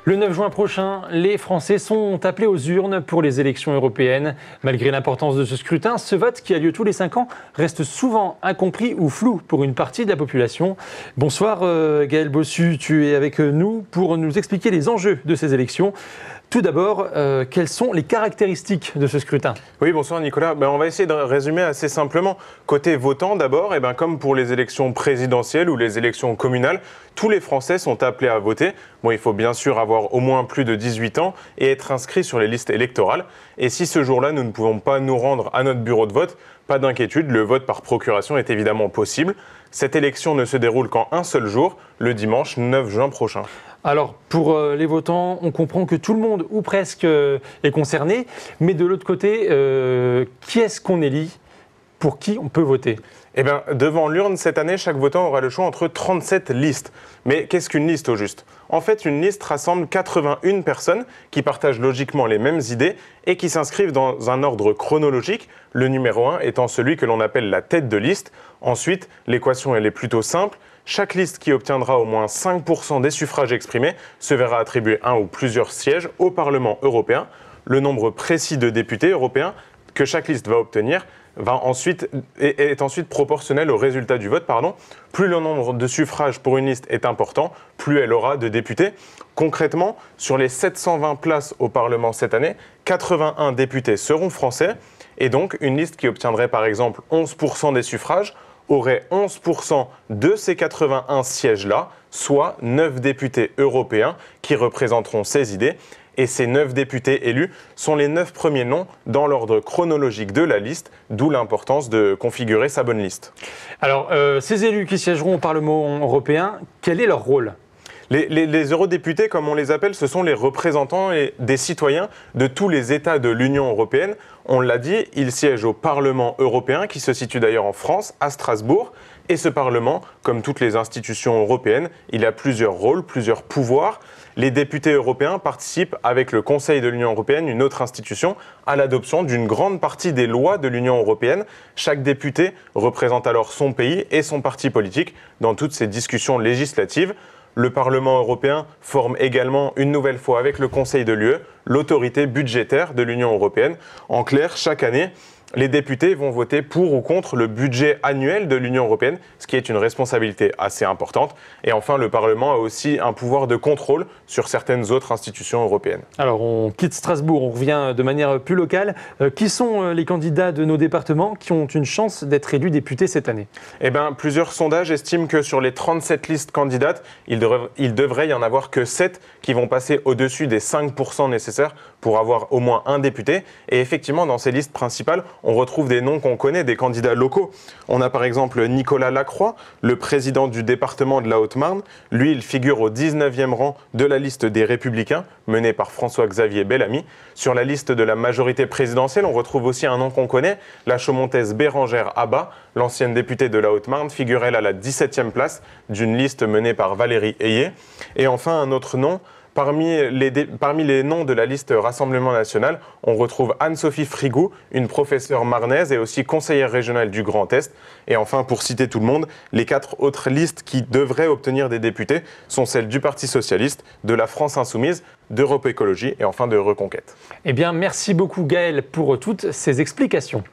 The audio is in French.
Le 9 juin prochain, les Français sont appelés aux urnes pour les élections européennes. Malgré l'importance de ce scrutin, ce vote qui a lieu tous les 5 ans reste souvent incompris ou flou pour une partie de la population. Bonsoir Gaël Bossu, tu es avec nous pour nous expliquer les enjeux de ces élections. Tout d'abord, quelles sont les caractéristiques de ce scrutin ? Oui, bonsoir Nicolas. On va essayer de résumer assez simplement. Côté votant d'abord, comme pour les élections présidentielles ou les élections communales, tous les Français sont appelés à voter. Il faut bien sûr avoir au moins plus de 18 ans et être inscrit sur les listes électorales. Et si ce jour-là, nous ne pouvons pas nous rendre à notre bureau de vote, pas d'inquiétude, le vote par procuration est évidemment possible. Cette élection ne se déroule qu'en un seul jour, le dimanche 9 juin prochain. Alors, pour les votants, on comprend que tout le monde, ou presque, est concerné. Mais de l'autre côté, qui est-ce qu'on élit ? Pour qui on peut voter ? Devant l'urne, cette année, chaque votant aura le choix entre 37 listes. Mais qu'est-ce qu'une liste au juste ? En fait, une liste rassemble 81 personnes qui partagent logiquement les mêmes idées et qui s'inscrivent dans un ordre chronologique, le numéro 1 étant celui que l'on appelle la tête de liste. Ensuite, l'équation elle est plutôt simple. Chaque liste qui obtiendra au moins 5% des suffrages exprimés se verra attribuer un ou plusieurs sièges au Parlement européen. Le nombre précis de députés européens que chaque liste va obtenir est ensuite proportionnel au résultat du vote. Plus le nombre de suffrages pour une liste est important, plus elle aura de députés. Concrètement, sur les 720 places au Parlement cette année, 81 députés seront français. Et donc, une liste qui obtiendrait par exemple 11% des suffrages aurait 11% de ces 81 sièges-là, soit 9 députés européens qui représenteront ces idées. Et ces 9 députés élus sont les 9 premiers noms dans l'ordre chronologique de la liste, d'où l'importance de configurer sa bonne liste. Alors, ces élus qui siégeront au Parlement européen, quel est leur rôle ? Les eurodéputés, comme on les appelle, ce sont les représentants des citoyens de tous les États de l'Union européenne. On l'a dit, ils siègent au Parlement européen, qui se situe d'ailleurs en France, à Strasbourg. Et ce Parlement, comme toutes les institutions européennes, il a plusieurs rôles, plusieurs pouvoirs. Les députés européens participent avec le Conseil de l'Union européenne, une autre institution, à l'adoption d'une grande partie des lois de l'Union européenne. Chaque député représente alors son pays et son parti politique dans toutes ces discussions législatives. Le Parlement européen forme également une nouvelle fois avec le Conseil de l'UE l'autorité budgétaire de l'Union européenne. En clair, chaque année, les députés vont voter pour ou contre le budget annuel de l'Union européenne, ce qui est une responsabilité assez importante. Et enfin, le Parlement a aussi un pouvoir de contrôle sur certaines autres institutions européennes. Alors, on quitte Strasbourg, on revient de manière plus locale. Qui sont les candidats de nos départements qui ont une chance d'être élus députés cette année ? Plusieurs sondages estiment que sur les 37 listes candidates, il devrait y en avoir que 7 qui vont passer au-dessus des 5% nécessaires pour avoir au moins un député. Et effectivement, dans ces listes principales, on retrouve des noms qu'on connaît, des candidats locaux. On a par exemple Nicolas Lacroix, le président du département de la Haute-Marne. Lui, il figure au 19e rang de la liste des Républicains, menée par François-Xavier Bellamy. Sur la liste de la majorité présidentielle, on retrouve aussi un nom qu'on connaît, la Chaumontaise Bérangère Abba, l'ancienne députée de la Haute-Marne, figure elle à la 17e place d'une liste menée par Valérie Ayé. Et enfin, un autre nom. Parmi les noms de la liste Rassemblement National, on retrouve Anne-Sophie Frigou, une professeure marnaise et aussi conseillère régionale du Grand Est. Et enfin, pour citer tout le monde, les 4 autres listes qui devraient obtenir des députés sont celles du Parti Socialiste, de la France Insoumise, d'Europe Écologie et enfin de Reconquête. Merci beaucoup Gaël pour toutes ces explications.